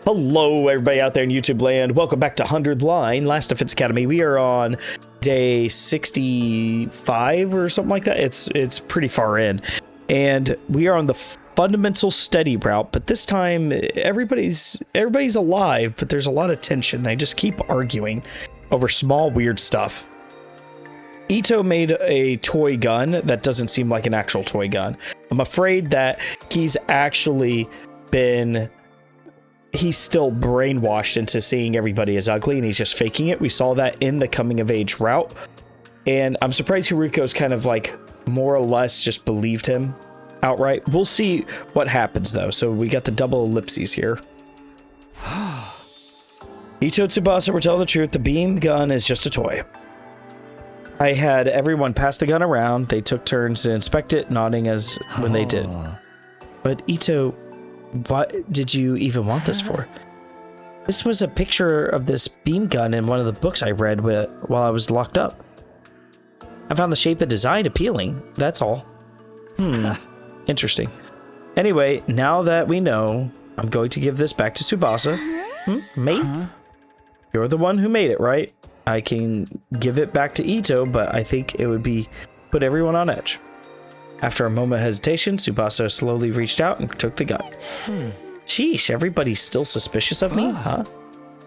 Hello, everybody out there in YouTube land. Welcome back to 100 Line, Last Defense Academy. We are on day 65 or something like that. It's pretty far in. And we are on the fundamental study route, but this time everybody's alive, but there's a lot of tension. They just keep arguing over small, weird stuff. Ito made a toy gun that doesn't seem like an actual toy gun. I'm afraid that he's still brainwashed into seeing everybody as ugly, and he's just faking it. We saw that in the coming of age route, and I'm surprised Hiruko's kind of like more or less just believed him outright. We'll see what happens though. So we got the double ellipses here. Ito Tsubasa, we're telling the truth. The beam gun is just a toy. I had everyone pass the gun around. They took turns to inspect it, nodding as when they did. But Ito, what did you even want this for? This was a picture of this beam gun in one of the books I read while I was locked up. I found the shape and design appealing. That's all. Interesting. Anyway, now that we know, I'm going to give this back to Tsubasa. Mate? You're the one who made it, right? I can give it back to Ito, but I think it would put everyone on edge. After a moment of hesitation, Tsubasa slowly reached out and took the gun. Sheesh, everybody's still suspicious of me, huh?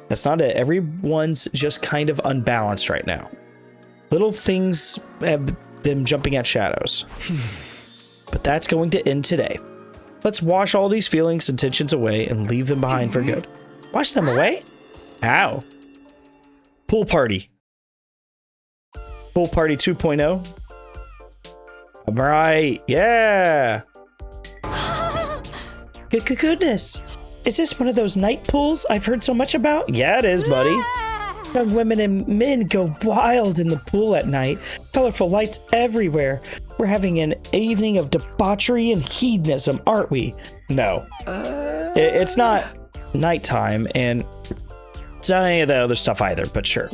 That's not it. Everyone's just kind of unbalanced right now. Little things have them jumping at shadows. But that's going to end today. Let's wash all these feelings and tensions away and leave them behind for good. Wash them away? How? Pool party. Pool party 2.0. All right, yeah. Goodness. Is this one of those night pools I've heard so much about? Yeah, it is, buddy. Young women and men go wild in the pool at night. Colorful lights everywhere. We're having an evening of debauchery and hedonism, aren't we? No. It's not nighttime, and it's not any of the other stuff either, but sure.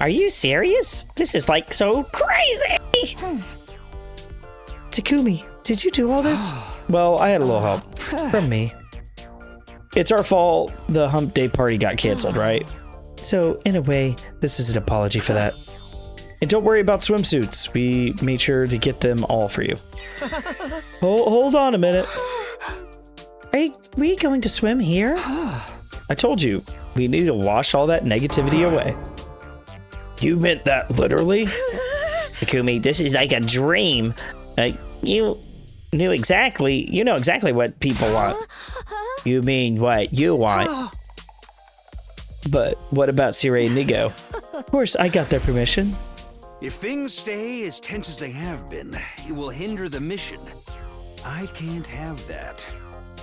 Are you serious? This is like so crazy! Takumi, did you do all this? Well, I had a little help from me. It's our fault the hump day party got canceled, right? So, in a way, this is an apology for that. And don't worry about swimsuits. We made sure to get them all for you. Hold on a minute. Are we going to swim here? I told you, we need to wash all that negativity away. You meant that literally? Takumi, this is like a dream. You know exactly what people want. You mean what you want. But what about Sirei and Nigo? Of course, I got their permission. If things stay as tense as they have been, it will hinder the mission. I can't have that.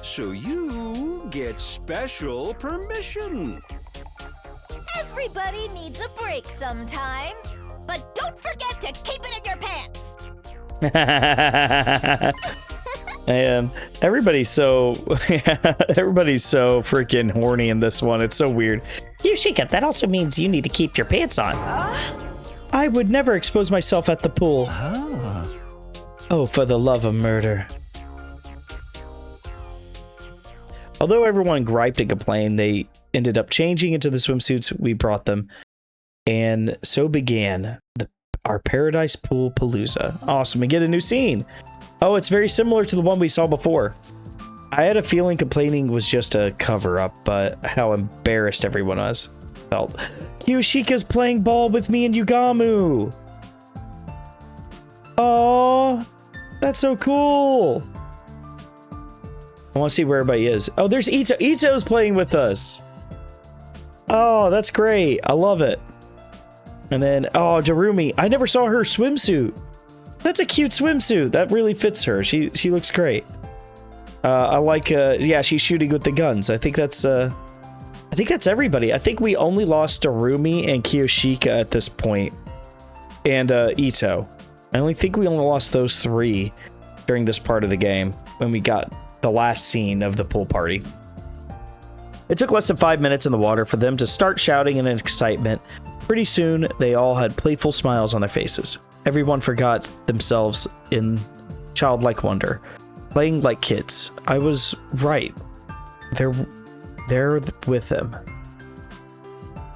So you get special permission. Everybody needs a break sometimes, but don't forget to keep it in your pants. Everybody's so freaking horny in this one. It's so weird. Yushika, that also means you need to keep your pants on. I would never expose myself at the pool. Oh, for the love of murder. Although everyone griped and complained, they ended up changing into the swimsuits we brought them. And so began our Paradise Pool Palooza. Awesome, and get a new scene. Oh, it's very similar to the one we saw before. I had a feeling complaining was just a cover-up, but how embarrassed everyone felt. Yoshika's playing ball with me and Yugamu. Oh, that's so cool. I want to see where everybody is. Oh, there's Ito. Ito's playing with us. Oh, that's great. I love it. And then, oh, Darumi. I never saw her swimsuit. That's a cute swimsuit. That really fits her. She looks great. I like, yeah, she's shooting with the guns. I think that's everybody. I think we only lost Darumi and Kiyoshika at this point. And, Ito. I think we only lost those three during this part of the game when we got the last scene of the pool party. It took less than 5 minutes in the water for them to start shouting in excitement. Pretty soon, they all had playful smiles on their faces. Everyone forgot themselves in childlike wonder, playing like kids. I was right. there with them.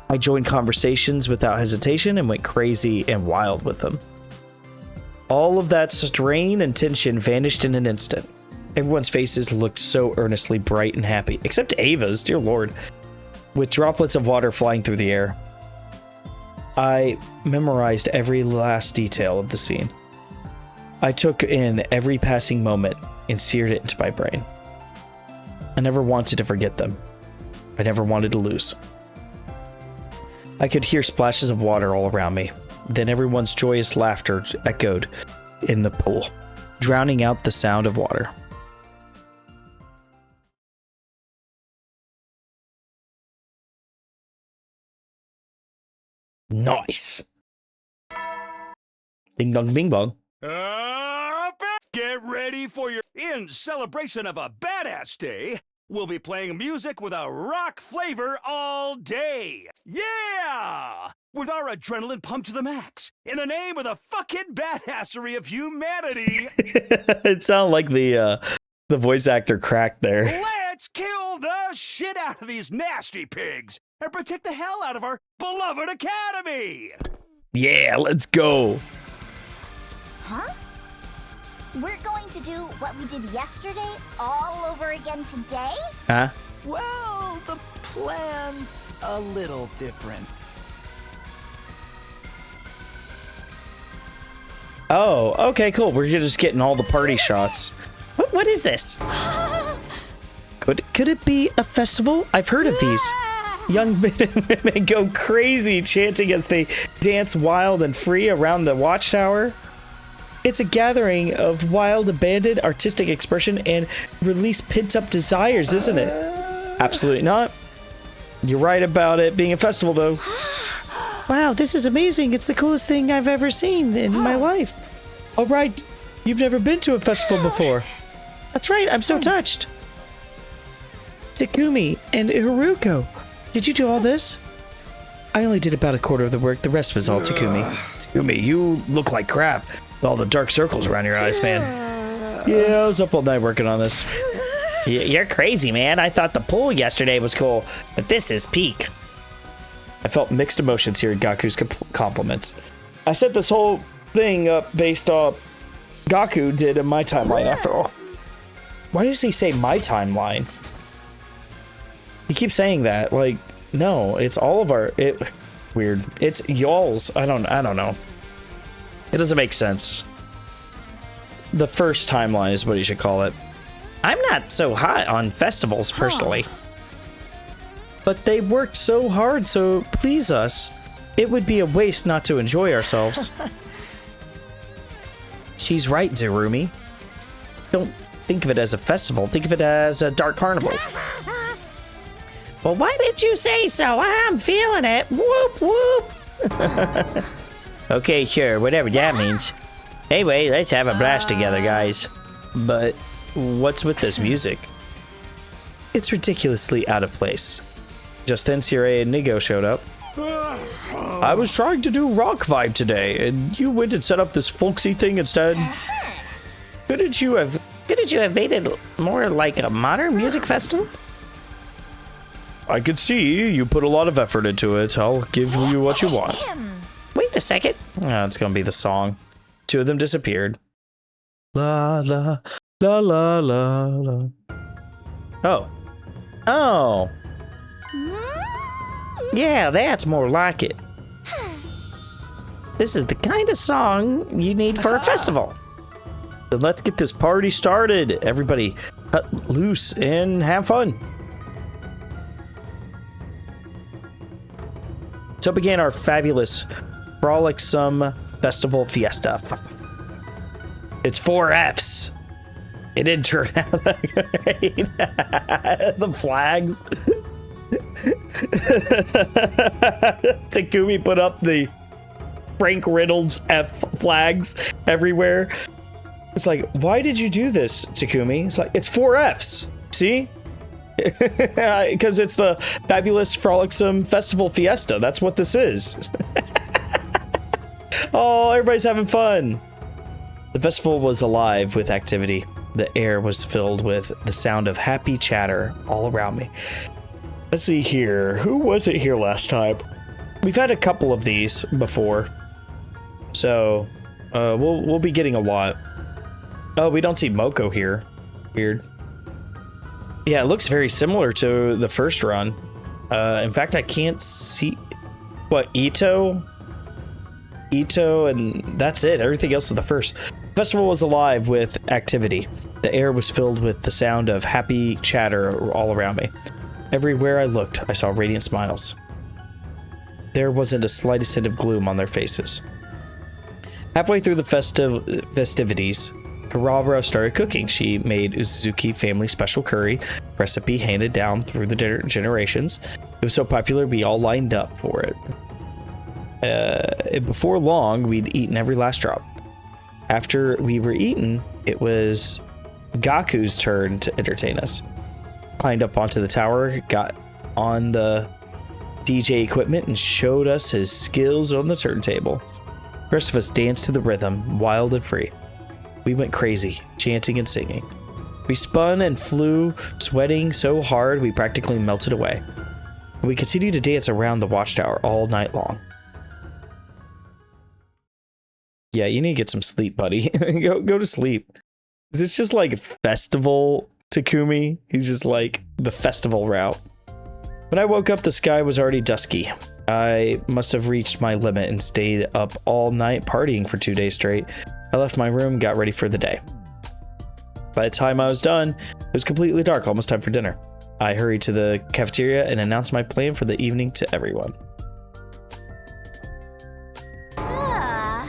I joined conversations without hesitation and went crazy and wild with them. All of that strain and tension vanished in an instant. Everyone's faces looked so earnestly bright and happy, except Ava's, dear lord, with droplets of water flying through the air. I memorized every last detail of the scene. I took in every passing moment and seared it into my brain. I never wanted to forget them. I never wanted to lose. I could hear splashes of water all around me. Then everyone's joyous laughter echoed in the pool, drowning out the sound of water. Nice. Ding dong bing bong. Get ready for your... In celebration of a badass day, we'll be playing music with a rock flavor all day. Yeah! With our adrenaline pumped to the max. In the name of the fucking badassery of humanity. It sounded like the voice actor cracked there. Let's kill the shit out of these nasty pigs and protect the hell out of our beloved academy. Yeah, let's go. Huh? We're going to do what we did yesterday all over again today? Huh? Well, the plan's a little different. Oh, okay, cool. We're just getting all the party shots. What is this? Could it be a festival? I've heard of these. Young men and women go crazy chanting as they dance wild and free around the watchtower. It's a gathering of wild, abandoned artistic expression and release pent-up desires, isn't it? Absolutely not. You're right about it being a festival, though. Wow, this is amazing. It's the coolest thing I've ever seen in my life. All right, you've never been to a festival before. That's right, I'm so touched. Takumi and Hiruko, did you do all this? I only did about a quarter of the work. The rest was all Takumi. Takumi, you look like crap. All the dark circles around your eyes, man. Yeah, I was up all night working on this. You're crazy, man. I thought the pool yesterday was cool, but this is peak. I felt mixed emotions hearing Gaku's compliments. I set this whole thing up based off Gaku did in my timeline, after all. Why does he say my timeline? He keeps saying that. Like, no, it's all of our... Weird. It's y'all's. I don't know. It doesn't make sense. The first timeline is what you should call it. I'm not so hot on festivals, personally. But they worked so hard to please us. It would be a waste not to enjoy ourselves. She's right, Zurumi. Don't think of it as a festival. Think of it as a dark carnival. Well, why did you say so? I'm feeling it. Whoop, whoop. Okay, sure, whatever that means. Anyway, let's have a blast together, guys. But what's with this music? It's ridiculously out of place. Just then, Sirei and Nigo showed up. I was trying to do rock vibe today, and you went and set up this folksy thing instead. Couldn't you have made it more like a modern music festival? I could see you put a lot of effort into it. I'll give you what you want. Wait a second. Oh, it's gonna be the song. Two of them disappeared. La la la la la la. Oh. Yeah, that's more like it. This is the kind of song you need for a festival. Then let's get this party started. Everybody cut loose and have fun. So began our fabulous, frolicsome festival fiesta. It's 4 Fs. It didn't turn out that great. The flags. Takumi put up the Frank Reynolds F flags everywhere. It's like, why did you do this, Takumi? It's like, it's 4 Fs. See? Because it's the fabulous, frolicsome festival fiesta. That's what this is. Oh, everybody's having fun. The festival was alive with activity. The air was filled with the sound of happy chatter all around me. Let's see here. Who was it here last time? We've had a couple of these before. So, we'll be getting a lot. Oh, we don't see Moko here. Weird. Yeah, it looks very similar to the first run. In fact, I can't see... What, Ito? Ito, and that's it. Everything else is the first. The festival was alive with activity. The air was filled with the sound of happy chatter all around me. Everywhere I looked, I saw radiant smiles. There wasn't a slightest hint of gloom on their faces. Halfway through the festivities, Karabra started cooking. She made Uzuki family special curry, recipe handed down through the generations. It was so popular, we all lined up for it. Before long, we'd eaten every last drop. After we were eaten, it was Gaku's turn to entertain us. Climbed up onto the tower, got on the DJ equipment, and showed us his skills on the turntable. The rest of us danced to the rhythm, wild and free. We went crazy, chanting and singing. We spun and flew, sweating so hard we practically melted away. We continued to dance around the watchtower all night long. Yeah, you need to get some sleep, buddy. go to sleep. It's just like festival Takumi. He's just like the festival route. When I woke up, the sky was already dusky. I must have reached my limit and stayed up all night partying for 2 days straight. I left my room, got ready for the day. By the time I was done, it was completely dark, almost time for dinner. I hurried to the cafeteria and announced my plan for the evening to everyone.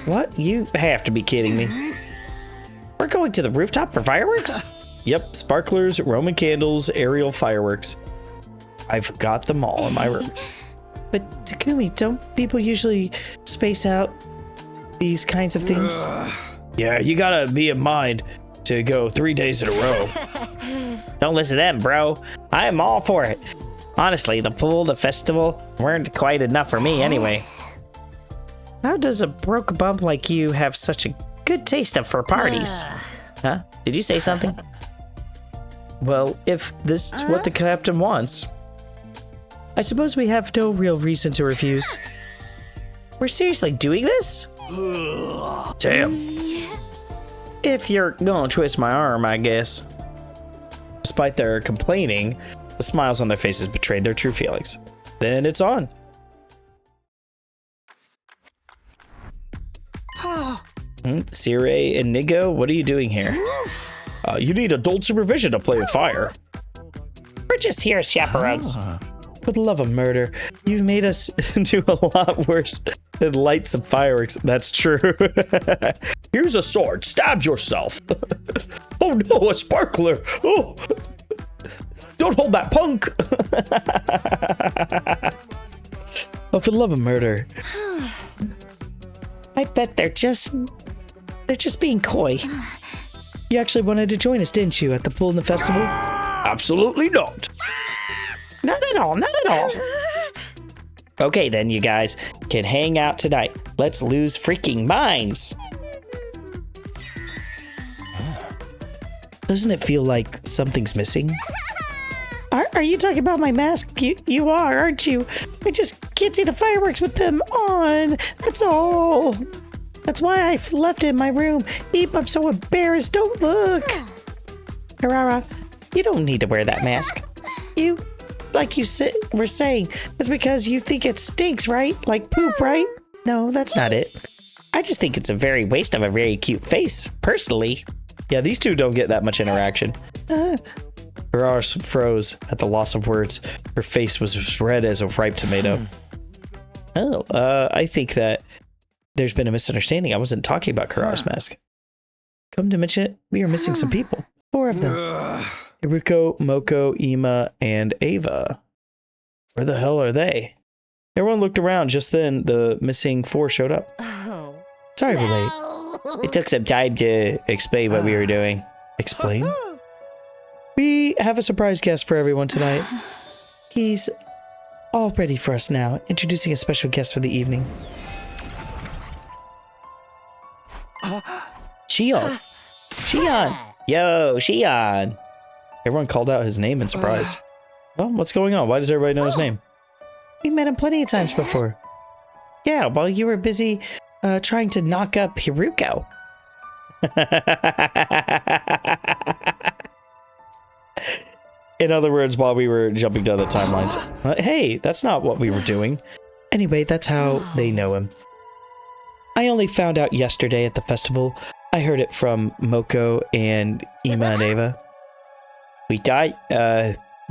What? You have to be kidding me. We're going to the rooftop for fireworks? Yep, sparklers, Roman candles, aerial fireworks. I've got them all in my room. But Takumi, don't people usually space out these kinds of things? Yeah, you gotta be in mind to go 3 days in a row. Don't listen to them, bro. I'm all for it. Honestly, the pool, the festival, weren't quite enough for me anyway. How does a broke bum like you have such a good taste for parties? Huh? Did you say something? Well, if this is what the captain wants, I suppose we have no real reason to refuse. We're seriously doing this? Damn. If you're gonna twist my arm, I guess. Despite their complaining, the smiles on their faces betrayed their true feelings. Then it's on. Sire and Nigo, what are you doing here? You need adult supervision to play with fire. We're just here as chaperones. For the love of murder, you've made us do a lot worse than light some fireworks. That's true. Here's a sword. Stab yourself. Oh no, a sparkler. Oh, don't hold that punk. Oh, for the love of murder. I bet they're just being coy. You actually wanted to join us, didn't you, at the pool and the festival? Absolutely not. Not at all, not at all. Okay then, you guys can hang out tonight. Let's lose freaking minds. Doesn't it feel like something's missing? Are you talking about my mask? You are, aren't you? I just can't see the fireworks with them on. That's all. That's why I left it in my room. Eep, I'm so embarrassed. Don't look. Karara, you don't need to wear that mask. You, like you were saying, it's because you think it stinks, right? Like poop, right? No, that's not it. I just think it's a very waste of a very cute face, personally. Yeah, these two don't get that much interaction. Karara froze at the loss of words. Her face was as red as a ripe tomato. I think that there's been a misunderstanding. I wasn't talking about Karara's mask. Come to mention it, we are missing some people. 4 of them. Hiruko, Moko, Ima, and Ava. Where the hell are they? Everyone looked around. Just then, the missing 4 showed up. Sorry we're late. It took some time to explain what we were doing. Explain? We have a surprise guest for everyone tonight. He's all ready for us now, introducing a special guest for the evening. Shion! Shion! Yo, Shion! Everyone called out his name in surprise. Oh, what's going on? Why does everybody know his name? We met him plenty of times before. Yeah, while you were busy trying to knock up Hiruko. In other words, while we were jumping down the timelines. Hey, that's not what we were doing. Anyway, that's how they know him. I only found out yesterday at the festival. I heard it from Moko and Ima and Ava. We thought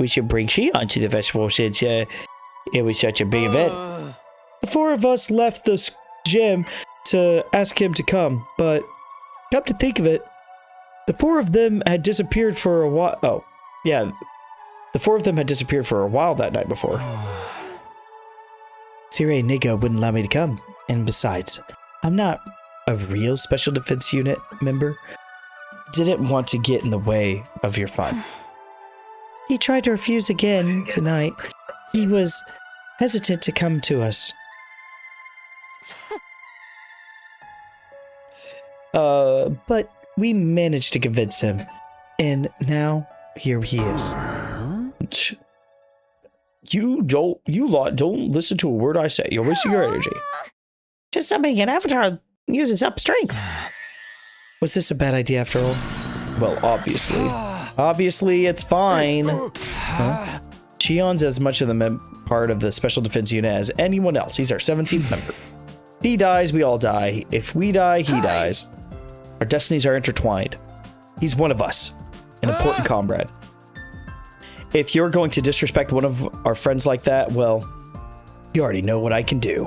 we should bring Shion to the festival since it was such a big event. The four of us left the gym to ask him to come, but come to think of it, the four of them had disappeared for a while. Oh, yeah. The four of them had disappeared for a while that night before. Sire and Nigo wouldn't allow me to come. And besides, I'm not a real Special Defense Unit member. Didn't want to get in the way of your fun. He tried to refuse again tonight. He was hesitant to come to us. But we managed to convince him. And now, here he is. You lot don't listen to a word I say. You're wasting your energy. Just something an avatar uses up strength. Was this a bad idea after all? Well, obviously. Obviously, it's fine. Huh? Shion's as much of the part of the Special Defense Unit as anyone else. He's our 17th member. If he dies, we all die. If we die, he dies. Our destinies are intertwined. He's one of us. An important comrade. If you're going to disrespect one of our friends like that, well, you already know what I can do.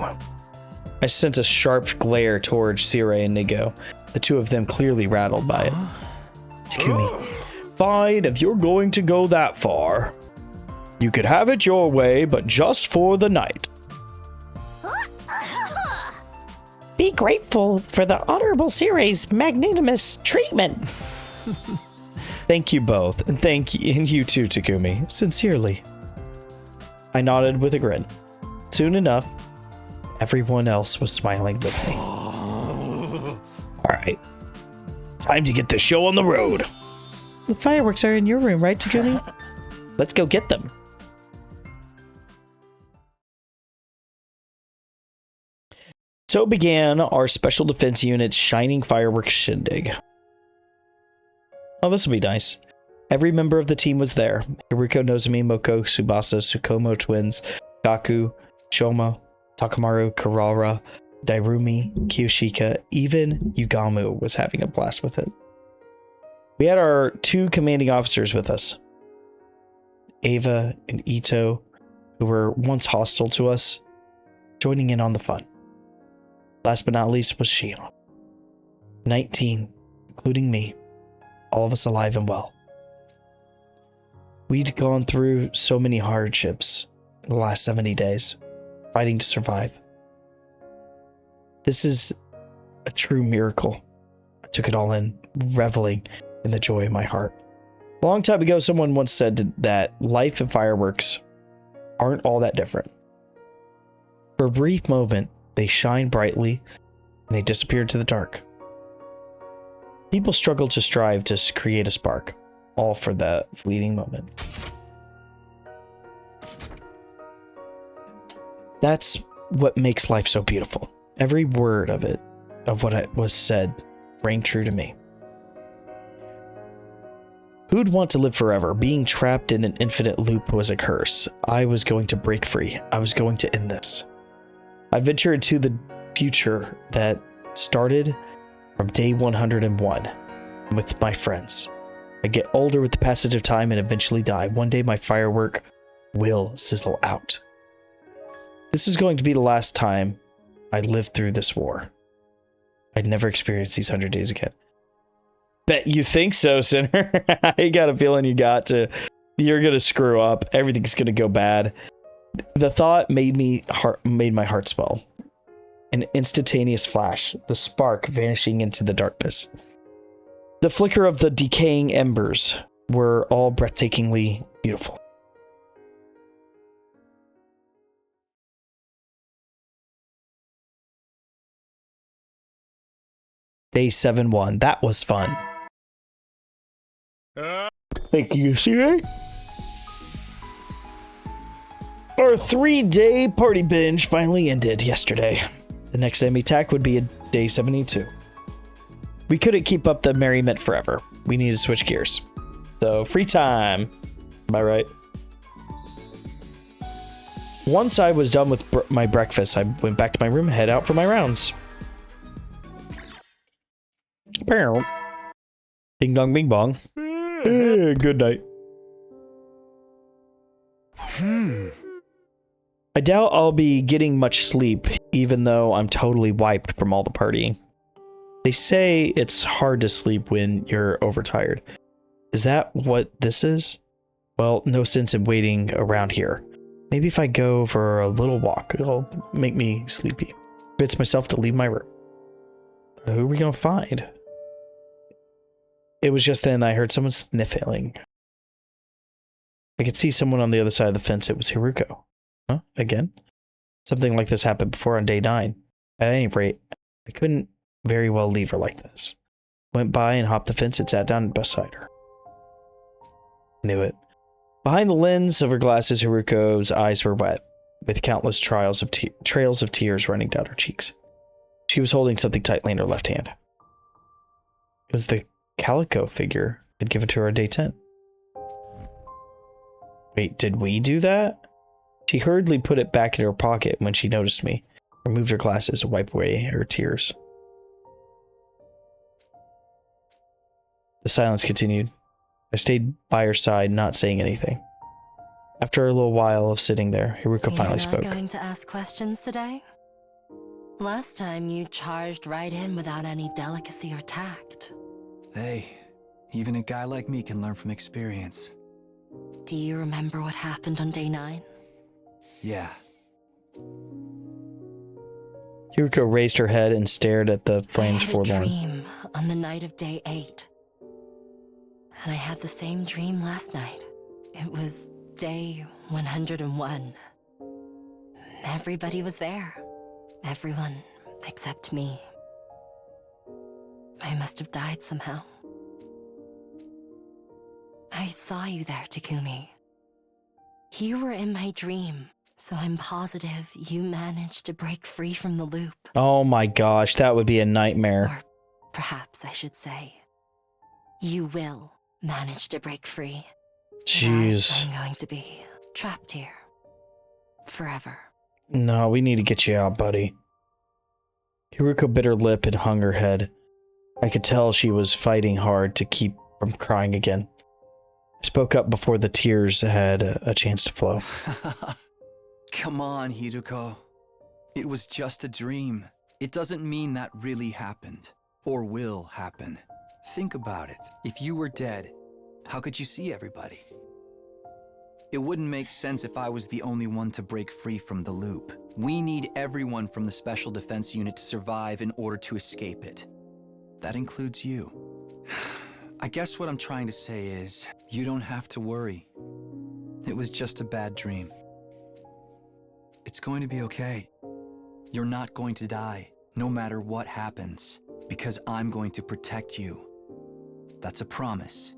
I sent a sharp glare towards Sire and Nigo, the two of them clearly rattled by it. Takumi. Fine, if you're going to go that far. You could have it your way, but just for the night. Be grateful for the Honorable Sire's magnanimous treatment. Thank you both, and you too, Takumi. Sincerely. I nodded with a grin. Soon enough, everyone else was smiling with me. Alright. Time to get the show on the road. The fireworks are in your room, right, Takumi? Let's go get them. So began our Special Defense Unit's Shining Fireworks Shindig. Oh, this will be nice. Every member of the team was there. Hiruko, Nozomi, Moko, Tsubasa, Tsukumo twins, Gaku, Shoma, Takamaru, Karara, Dairumi, Kiyoshika, even Yugamu was having a blast with it. We had our two commanding officers with us. Ava and Ito, who were once hostile to us, joining in on the fun. Last but not least was Shion. 19, including me. All of us alive and well. We'd gone through so many hardships in the last 70 days, fighting to survive. This is a true miracle. I took it all in, reveling in the joy in my heart. A long time ago, someone once said that life and fireworks aren't all that different. For a brief moment, they shine brightly and they disappear into the dark. People struggle to strive to create a spark, all for that fleeting moment. That's what makes life so beautiful. Every word of it, of what was said, rang true to me. Who'd want to live forever? Being trapped in an infinite loop was a curse. I was going to break free. I was going to end this. I ventured into the future that started from day 101 with my friends. I get older with the passage of time and eventually die. One day my firework will sizzle out. This is going to be the last time I live through this war. I'd never experience these 100 days again. Bet you think so, Sinner. I got a feeling you're gonna screw up. Everything's gonna go bad. The thought made my heart swell. An instantaneous flash, the spark vanishing into the darkness. The flicker of the decaying embers were all breathtakingly beautiful. Day 7-1. That was fun. Thank you, CA. Our 3-day party binge finally ended yesterday. The next enemy attack would be a day 72. We couldn't keep up the merriment forever. We need to switch gears. So, free time. Am I right? Once I was done with my breakfast, I went back to my room and head out for my rounds. Ding dong bing bong. Good night. I doubt I'll be getting much sleep, even though I'm totally wiped from all the partying. They say it's hard to sleep when you're overtired. Is that what this is? Well, no sense in waiting around here. Maybe if I go for a little walk, it'll make me sleepy. Convince myself to leave my room. Who are we gonna find? It was just then I heard someone sniffling. I could see someone on the other side of the fence. It was Hiruko. Huh? Again? Something like this happened before on day 9. At any rate, I couldn't very well leave her like this. Went by and hopped the fence and sat down beside her. Knew it. Behind the lens of her glasses, Hiruko's eyes were wet, with countless trails of tears running down her cheeks. She was holding something tightly in her left hand. It was the calico figure I'd given to her on day 10. Wait, did we do that? She hurriedly put it back in her pocket when she noticed me, removed her glasses to wipe away her tears. The silence continued. I stayed by her side, not saying anything. After a little while of sitting there, Hiruko finally spoke. You're not going to ask questions today? Last time you charged right in without any delicacy or tact. Hey, even a guy like me can learn from experience. Do you remember what happened on day 9? Yeah. Hiruko raised her head and stared at the flames forlorn. I had a dream on the night of day 8. And I had the same dream last night. It was day 101. Everybody was there. Everyone except me. I must have died somehow. I saw you there, Takumi. You were in my dream, so I'm positive you managed to break free from the loop. Oh my gosh, that would be a nightmare. Or perhaps I should say, you will manage to break free. Jeez. I'm going to be trapped here. Forever. No, we need to get you out, buddy. Hiruko bit her lip and hung her head. I could tell she was fighting hard to keep from crying again. I spoke up before the tears had a chance to flow. Come on, Hiruko. It was just a dream. It doesn't mean that really happened, or will happen. Think about it. If you were dead, how could you see everybody? It wouldn't make sense if I was the only one to break free from the loop. We need everyone from the Special Defense Unit to survive in order to escape it. That includes you. I guess what I'm trying to say is, you don't have to worry. It was just a bad dream. It's going to be okay. You're not going to die, no matter what happens, because I'm going to protect you. That's a promise,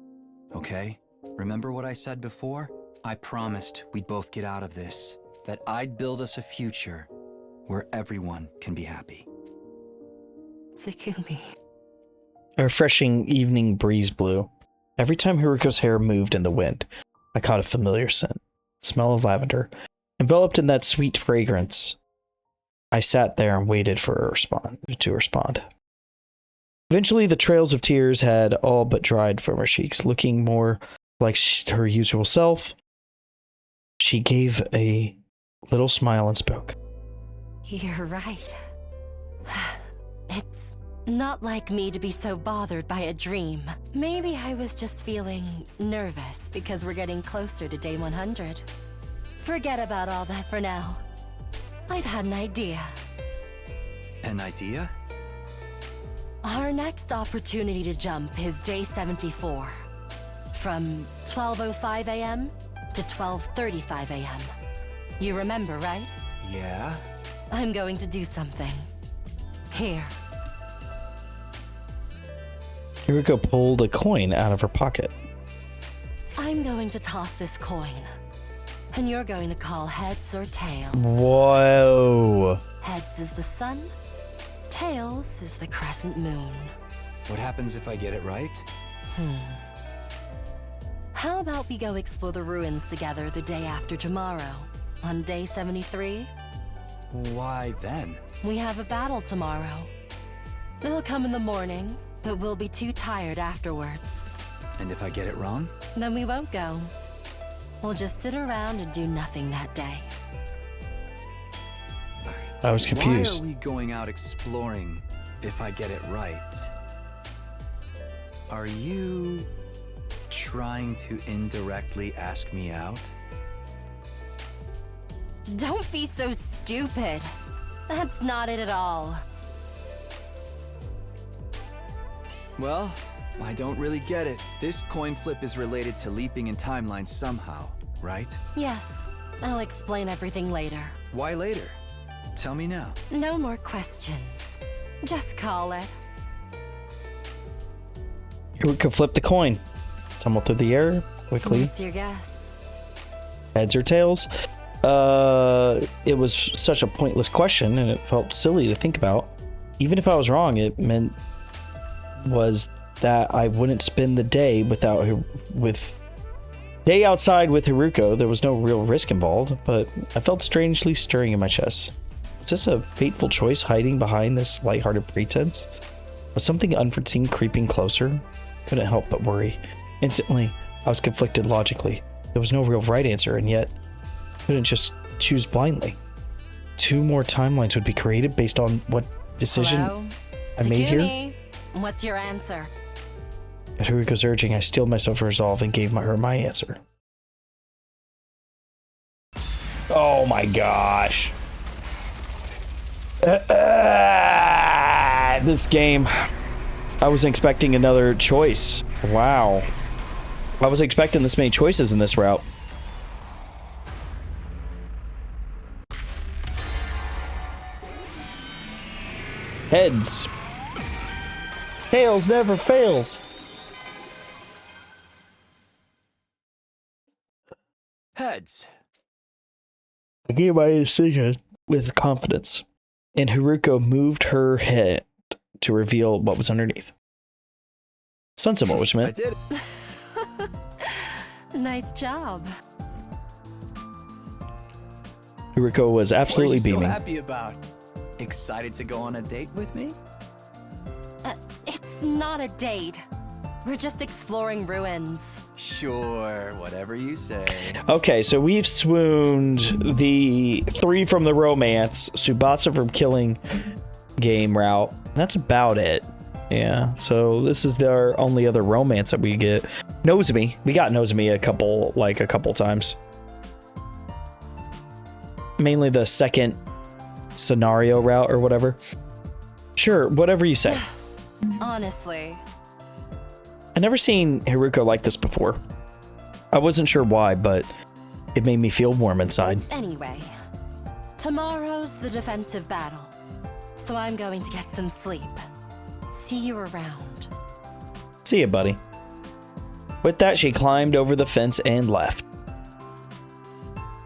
okay? Remember what I said before? I promised we'd both get out of this, that I'd build us a future where everyone can be happy. Takumi. A refreshing evening breeze blew. Every time Hiruko's hair moved in the wind, I caught a familiar scent. The smell of lavender. Enveloped in that sweet fragrance, I sat there and waited for her to respond. Eventually, the trails of tears had all but dried from her cheeks. Looking more like her usual self, she gave a little smile and spoke. You're right. It's not like me to be so bothered by a dream. Maybe I was just feeling nervous because we're getting closer to day 100. Forget about all that for now. I've had an idea. An idea? Our next opportunity to jump is day 74. From 12:05 a.m. to 12:35 a.m. You remember, right? Yeah? I'm going to do something. Here. Hiruko pulled a coin out of her pocket. I'm going to toss this coin. And you're going to call heads or tails. Whoa. Heads is the sun, tails is the crescent moon. What happens if I get it right? How about we go explore the ruins together the day after tomorrow, on day 73? Why then? We have a battle tomorrow. They'll come in the morning, but we'll be too tired afterwards. And if I get it wrong? Then we won't go. We'll just sit around and do nothing that day. I was confused. Why are we going out exploring if I get it right? Are you trying to indirectly ask me out? Don't be so stupid. That's not it at all. Well, I don't really get it. This coin flip is related to leaping in timelines somehow, right? Yes, I'll explain everything later. Why later? Tell me now. No more questions. Just call it. Hiruko flipped the coin. Tumble through the air quickly. What's your guess? Heads or tails? It was such a pointless question, and it felt silly to think about. Even if I was wrong, it meant was that I wouldn't spend the day with day outside with Hiruko. There was no real risk involved, but I felt strangely stirring in my chest. Was this a fateful choice hiding behind this lighthearted pretense? Was something unforeseen creeping closer? Couldn't help but worry. Instantly, I was conflicted logically. There was no real right answer, and yet couldn't just choose blindly. 2 more timelines would be created based on what decision Hello? I made here. Takumi, what's your answer? At Hiruko's urging, I steeled myself for resolve and gave her my answer. Oh my gosh. This game. I was expecting another choice. Wow. I was expecting this many choices in this route. Heads. Tails never fails. Heads. I gave my decision with confidence, and Hiruko moved her head to reveal what was underneath. Sun symbol, which I meant did. Nice job. Hiruko was absolutely What are you beaming. so happy about? Excited to go on a date with me? It's not a date. We're just exploring ruins. Sure, whatever you say. Okay, so we've swooned the 3 from the romance, Tsubasa from killing game route. That's about it. Yeah, so this is our only other romance that we get. Nozomi. We got Nozomi a couple times. Mainly the second scenario route or whatever. Sure, whatever you say. Honestly. I never seen Hiruko like this before. I wasn't sure why, but it made me feel warm inside. Anyway, tomorrow's the defensive battle, so I'm going to get some sleep. See you around. See ya, buddy. With that, she climbed over the fence and left.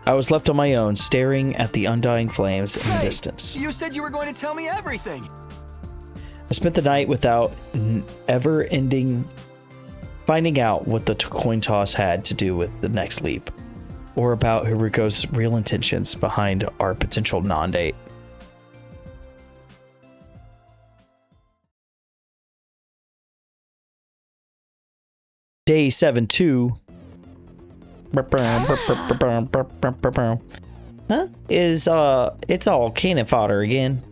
I was left on my own, staring at the undying flames in the distance. You said you were going to tell me everything. I spent the night without ever ending finding out what the coin toss had to do with the next leap, or about Hiruko's real intentions behind our potential non-date. Day 7-2. Huh? It's all cannon fodder again.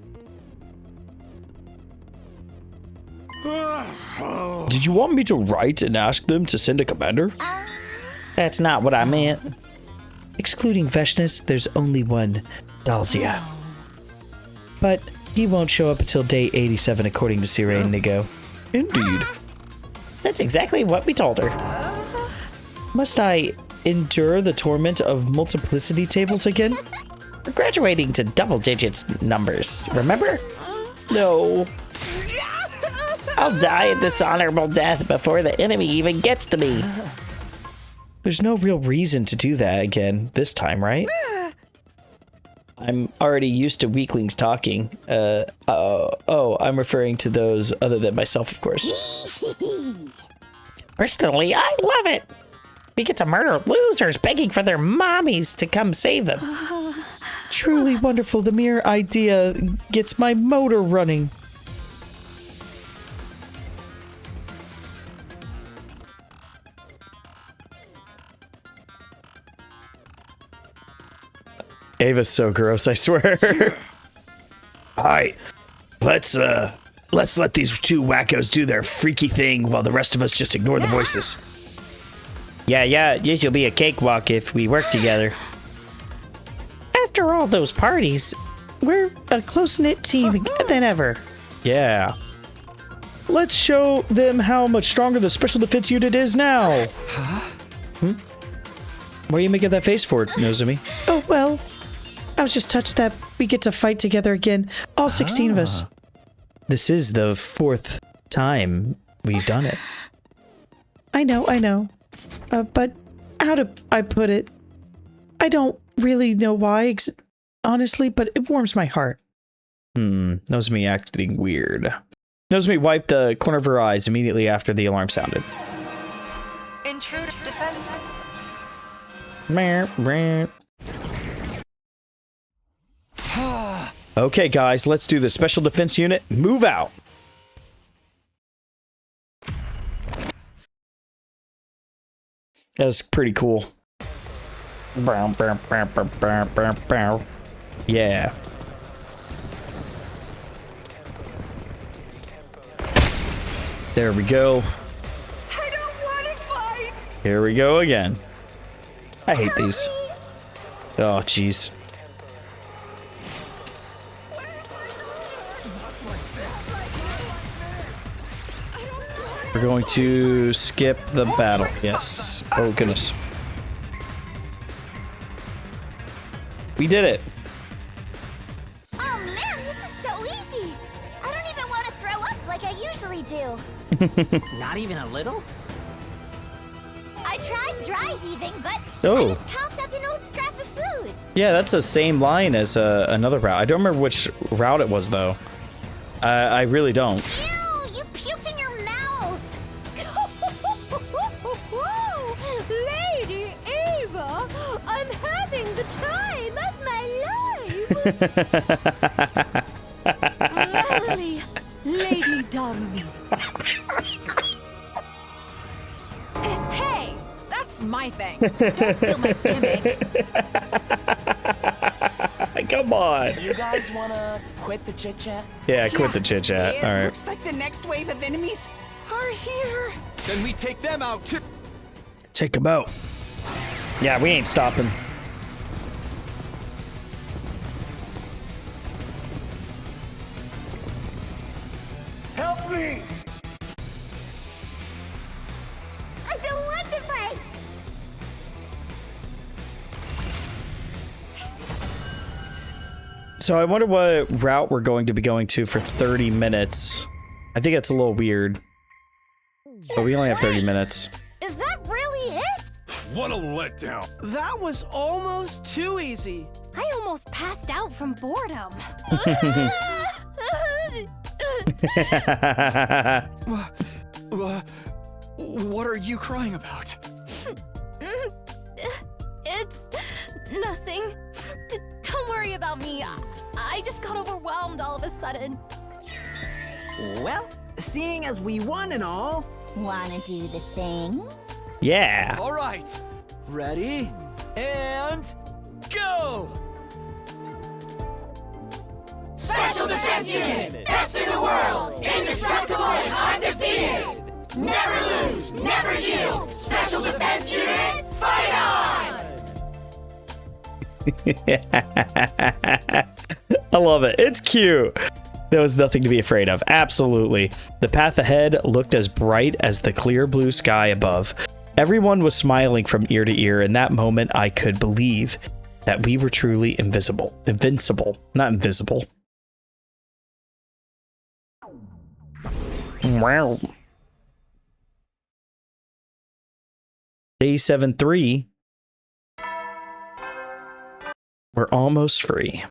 Did you want me to write and ask them to send a commander? That's not what I meant. Excluding Veshness, there's only one, Dalzia. But he won't show up until day 87 according to Sirene Nigo. Indeed. That's exactly what we told her. Must I endure the torment of multiplicity tables again? We're graduating to double digits numbers, remember? No. I'll die a dishonorable death before the enemy even gets to me. There's no real reason to do that again this time, right? I'm already used to weaklings talking. Oh, I'm referring to those other than myself, of course. Personally, I love it. We get to murder losers begging for their mommies to come save them. Truly wonderful. The mere idea gets my motor running. Ava's so gross, I swear. Alright, let's let these two wackos do their freaky thing while the rest of us just ignore the voices. Yeah, this will be a cakewalk if we work together. After all those parties, we're a close-knit team than ever. Yeah. Let's show them how much stronger the Special Defense Unit is now. Huh? Why are you making that face for, Nozomi? Oh, well, I was just touched that we get to fight together again, all 16 of us. This is the 4th time we've done it. I know. But how do I put it? I don't really know why, honestly, but it warms my heart. Nozomi acting weird. Nozomi wiped the corner of her eyes immediately after the alarm sounded. Intrude defense. Okay, guys, let's do the Special Defense Unit. Move out. That's pretty cool. Yeah. There we go. I don't want to fight. Here we go again. I hate these. Oh, jeez. We're going to skip the battle. Yes. Oh, goodness. We did it. Oh man, this is so easy. I don't even want to throw up like I usually do. Not even a little? I tried dry heaving, but I Oh. just coughed up an old scrap of food. Yeah, that's the same line as another route. I don't remember which route it was, though. I really don't. Ew, you puked in your mouth. Lady Ava, I'm having the time of my life. Lovely, Lady Darumi. Hey, that's my thing. Don't steal my gimmick. Come on. You guys wanna quit the chit chat? Yeah, quit the chit chat. It All right. looks like the next wave of enemies are here. Then we take them out too. Take them out. Yeah, we ain't stopping. Help me! I don't want to fight. So I wonder what route we're going to be going to for 30 minutes. I think that's a little weird. But we only have 30 minutes. Is that really it? What a letdown! That was almost too easy. I almost passed out from boredom. What are you crying about? It's nothing. Don't worry about me. I just got overwhelmed all of a sudden. Well, seeing as we won and all, Wanna do the thing? Yeah. All right, ready and go! Special Defense Unit! Best in the world! Indestructible and undefeated! Never lose! Never yield! Special Defense Unit! Fight on! I love it. It's cute. There was nothing to be afraid of. Absolutely. The path ahead looked as bright as the clear blue sky above. Everyone was smiling from ear to ear. In that moment, I could believe that we were truly invisible. Invincible. Not invisible. Wow. Day 7-3. We're almost free.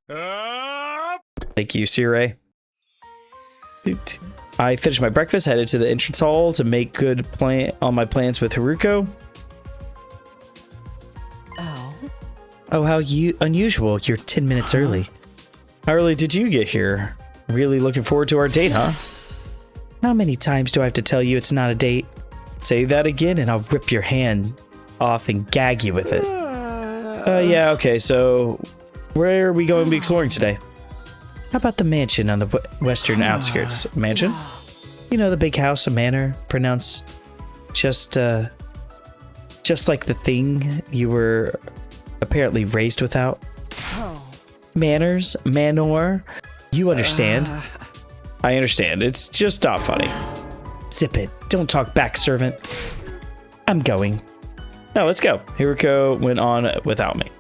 Thank you, Sire. I finished my breakfast, headed to the entrance hall to make good plan on my plans with Hiruko. Oh, how unusual. You're 10 minutes early. How early did you get here? Really looking forward to our date, huh? How many times do I have to tell you it's not a date? Say that again and I'll rip your hand off and gag you with it. Yeah, okay, so where are we going to be exploring today? How about the mansion on the western outskirts? Mansion? You know, the big house, a manor, pronounced just like the thing you were apparently raised without. Manners, manor, you understand. I understand, it's just not funny. Zip it, don't talk back, servant. I'm going. No, let's go. Hiruko went on without me.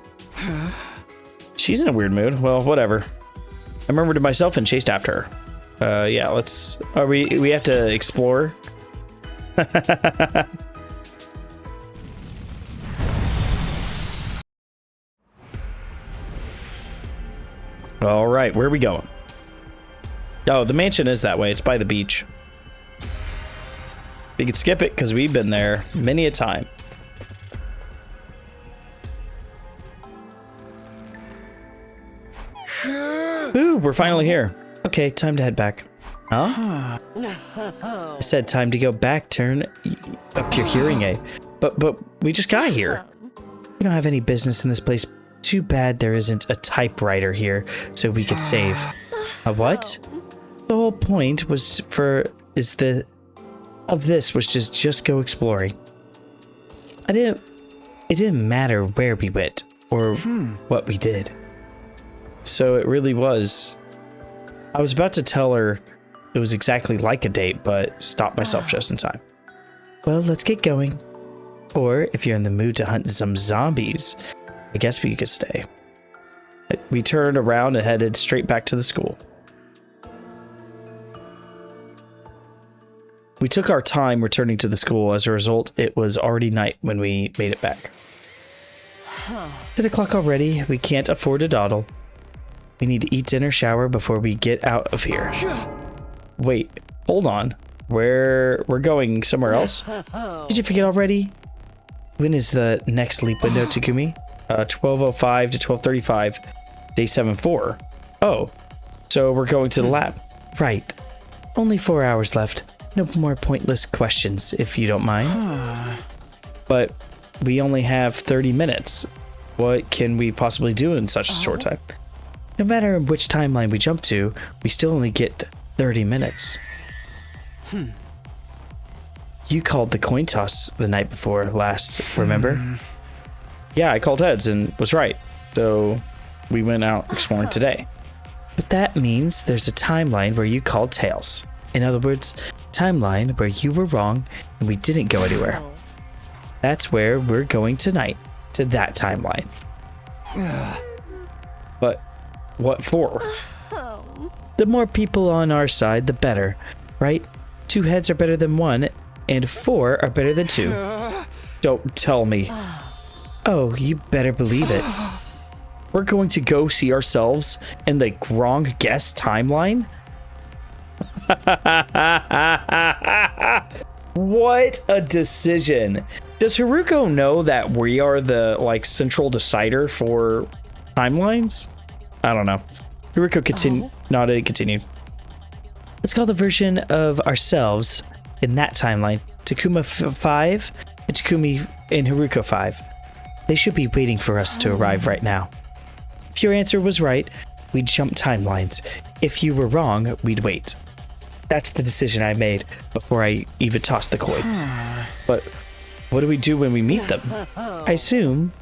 She's in a weird mood. Well, whatever. I murmured to myself and chased after her. Yeah, let's... we have to explore. All right, where are we going? Oh, the mansion is that way. It's by the beach. We could skip it because we've been there many a time. Ooh, we're finally here. Okay, time to head back. Huh? I said time to go back, turn up your hearing aid. But we just got here. We don't have any business in this place. Too bad there isn't a typewriter here so we could save. A what? The whole point was just go exploring. It didn't matter where we went or what we did. So it really was. I was about to tell her it was exactly like a date, but stopped myself just in time. Well, let's get going. Or if you're in the mood to hunt some zombies, I guess we could stay. We turned around and headed straight back to the school. We took our time returning to the school. As a result, it was already night when we made it back. 10 o'clock already. We can't afford to dawdle. We need to eat dinner, shower before we get out of here. Wait, hold on. We're going somewhere else? Did you forget already? When is the next sleep window, Takumi? 12:05 to 12:35. Day 7-4. Oh, so we're going to the lab. Right. Only 4 hours left. No more pointless questions, if you don't mind. But we only have 30 minutes. What can we possibly do in such a short time? No matter which timeline we jump to, we still only get 30 minutes. You called the coin toss the night before last, remember? Yeah, I called heads and was right. So we went out exploring today. But that means there's a timeline where you called tails. In other words, timeline where you were wrong and we didn't go anywhere. That's where we're going tonight, to that timeline. But what for? The more people on our side, the better, right? 2 heads are better than 1, and 4 are better than 2. Don't tell me. Oh, you better believe it. We're going to go see ourselves in the wrong guess timeline? What a decision. Does Hiruko know that we are the central decider for timelines? I don't know. Hiruko nodded and continued. Let's call the version of ourselves in that timeline Takuma 5 and Takumi and Hiruko 5. They should be waiting for us to arrive right now. If your answer was right, we'd jump timelines. If you were wrong, we'd wait. That's the decision I made before I even tossed the coin. But what do we do when we meet them? I assume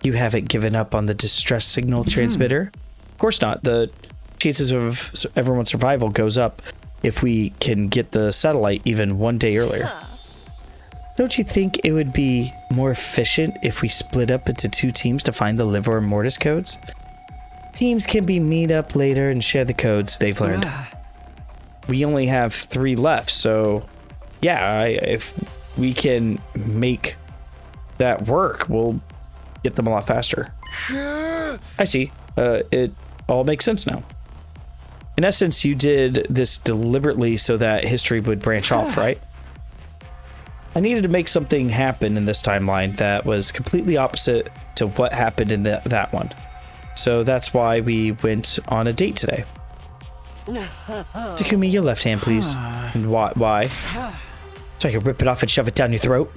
you haven't given up on the distress signal transmitter? Of course not. The chances of everyone's survival goes up if we can get the satellite even 1 day earlier. Don't you think it would be more efficient if we split up into 2 teams to find the liver or mortis codes? Teams can meet up later and share the codes they've learned. We only have 3 left, so yeah, if we can make that work. We'll get them a lot faster. I see. It all makes sense now. In essence, you did this deliberately so that history would branch off, right? I needed to make something happen in this timeline that was completely opposite to what happened in that one. So that's why we went on a date today. Takumi, your left hand, please. And why? So I can rip it off and shove it down your throat?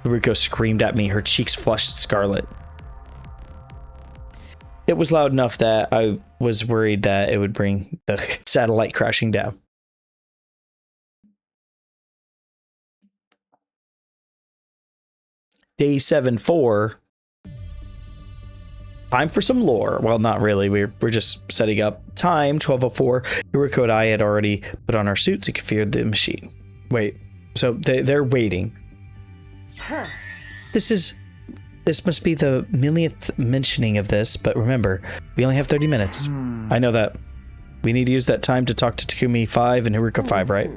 Hiruko screamed at me, her cheeks flushed scarlet. It was loud enough that I was worried that it would bring the satellite crashing down. Day 7-4. Time for some lore. Well, not really. We're just setting up. Time 12:04. Hiruko and I had already put on our suits and configured the machine. Wait. So they're waiting. This must be the millionth mentioning of this, but remember, we only have 30 minutes. I know that. We need to use that time to talk to Takumi 5 and Hiruko 5, right?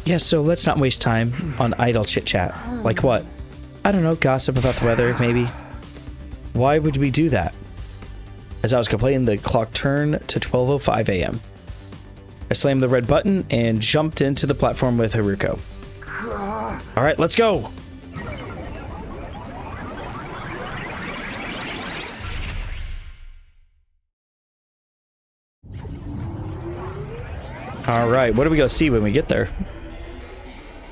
Yeah, so let's not waste time on idle chit-chat. Like what? I don't know, gossip about the weather, maybe. Why would we do that? As I was complaining, the clock turned to 12:05 a.m. I slammed the red button and jumped into the platform with Hiruko. All right, let's go. All right, what are we gonna see when we get there?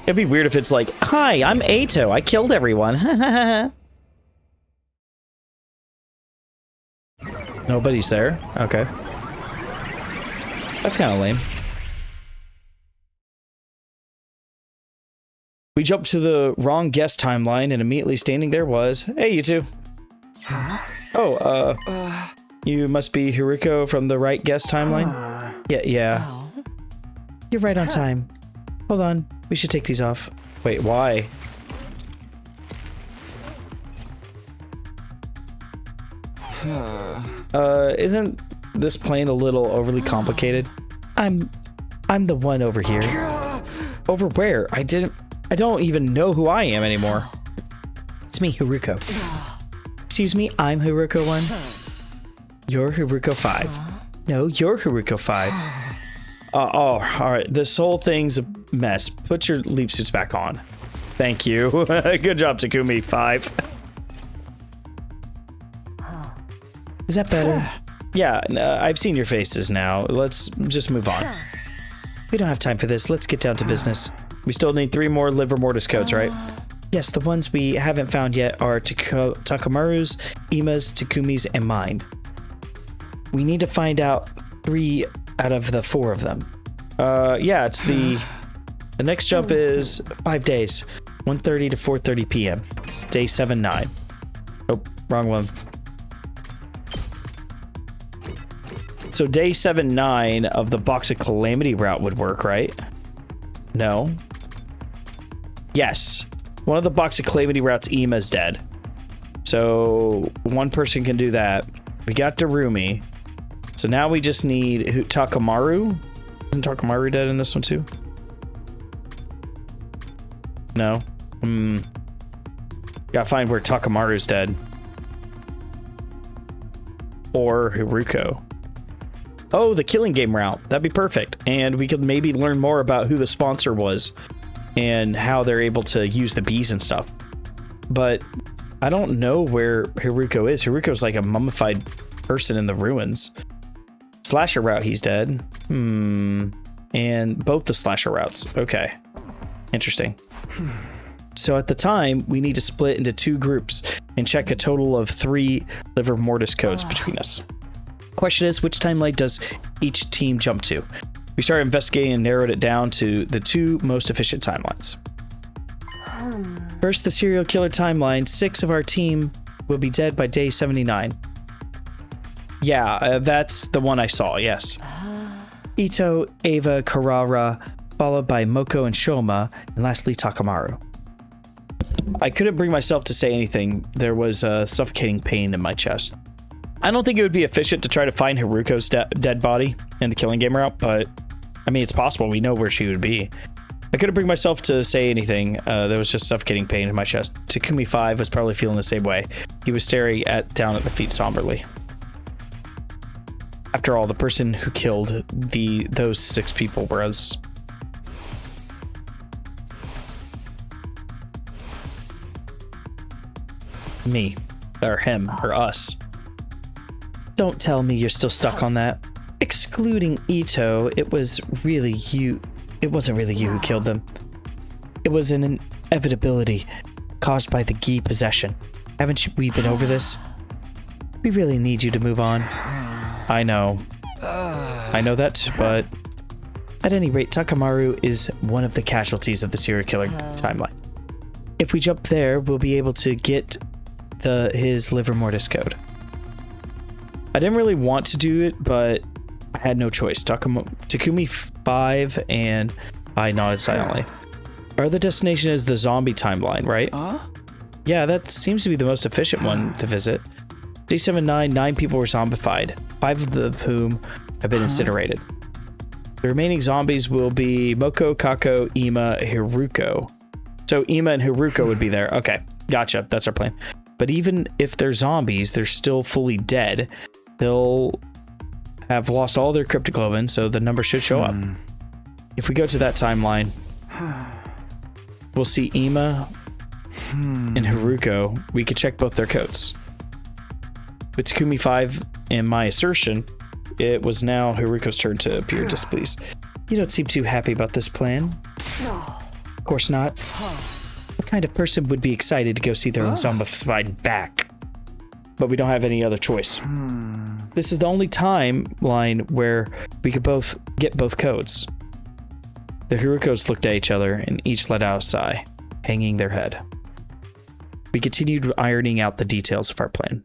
It'd be weird if it's like, hi, I'm Ato. I killed everyone. Nobody's there. Okay. That's kind of lame. We jumped to the wrong guest timeline, and immediately standing there was, hey, you two. Oh, you must be Hiruko from the right guest timeline? Yeah. Oh. You're right on time. Hold on, we should take these off. Wait, why? Isn't this plane a little overly complicated? I'm the one over here. Over where? I don't even know who I am anymore. It's me, Hiruko. Excuse me, I'm Hiruko 1. You're Hiruko 5. No, you're Hiruko 5. All right. This whole thing's a mess. Put your leap suits back on. Thank you. Good job, Takumi 5. Is that better? Yeah, I've seen your faces now. Let's just move on. We don't have time for this. Let's get down to business. We still need 3 more liver mortis codes, right? Yes, the ones we haven't found yet are Takamaru's, Ima's, Takumi's, and mine. We need to find out 3 out of the 4 of them. Yeah, it's the next jump is 5 days, 1:30 to 4:30 p.m. It's day 7-9. Oh, wrong one. So day 7-9 of the Box of Calamity route would work, right? No. Yes. One of the Box of Calamity routes, Ima's dead. So one person can do that. We got Darumi. So now we just need Takamaru. Isn't Takamaru dead in this one too? No. Gotta find where Takamaru's dead. Or Hiruko. Oh, the killing game route. That'd be perfect. And we could maybe learn more about who the sponsor was and how they're able to use the bees and stuff. But I don't know where Hiruko is. Hiruko's like a mummified person in the ruins. Slasher route, he's dead. And both the slasher routes. Okay. Interesting. So at the time, we need to split into 2 groups and check a total of 3 liver mortis codes between us. Question is, which timeline does each team jump to? We started investigating and narrowed it down to the 2 most efficient timelines. First, the serial killer timeline. 6 of our team will be dead by day 79. Yeah, that's the one I saw, yes. Ito, Ava, Karara, followed by Moko and Shoma, and lastly Takamaru. I couldn't bring myself to say anything. There was a suffocating pain in my chest. I don't think it would be efficient to try to find Hiruko's dead body in the killing game route, but I mean, it's possible. We know where she would be. I I couldn't bring myself to say anything. There was just suffocating pain in my chest. Takumi 5 was probably feeling the same way. He was staring down at the feet somberly. After all, the person who killed those 6 people was... me. Or him. Or us. Don't tell me you're still stuck on that. Excluding Ito, it wasn't really you who killed them. It was an inevitability caused by the Gi possession. Haven't we been over this? We really need you to move on. I know that, but at any rate, Takamaru is one of the casualties of the serial killer timeline. If we jump there, we'll be able to get his liver mortis code. I didn't really want to do it, but I had no choice. Takumi 5 and I nodded silently. Our other destination is the zombie timeline, right? Yeah, that seems to be the most efficient one to visit. Day 7-9, 9 people were zombified, 5 of whom have been incinerated. The remaining zombies will be Moko, Kako, Ima, Hiruko. So Ima and Hiruko would be there. Okay, gotcha. That's our plan. But even if they're zombies, they're still fully dead. They'll have lost all their cryptoglobin, so the number should show up. If we go to that timeline, we'll see Ima and Hiruko. We could check both their codes. With Takumi 5 and my assertion, it was now Hiruko's turn to appear displeased. You don't seem too happy about this plan. Of course not. What kind of person would be excited to go see their own zombified back? But we don't have any other choice. This is the only timeline where we could both get both codes. The Hirukos looked at each other and each let out a sigh, hanging their head. We continued ironing out the details of our plan.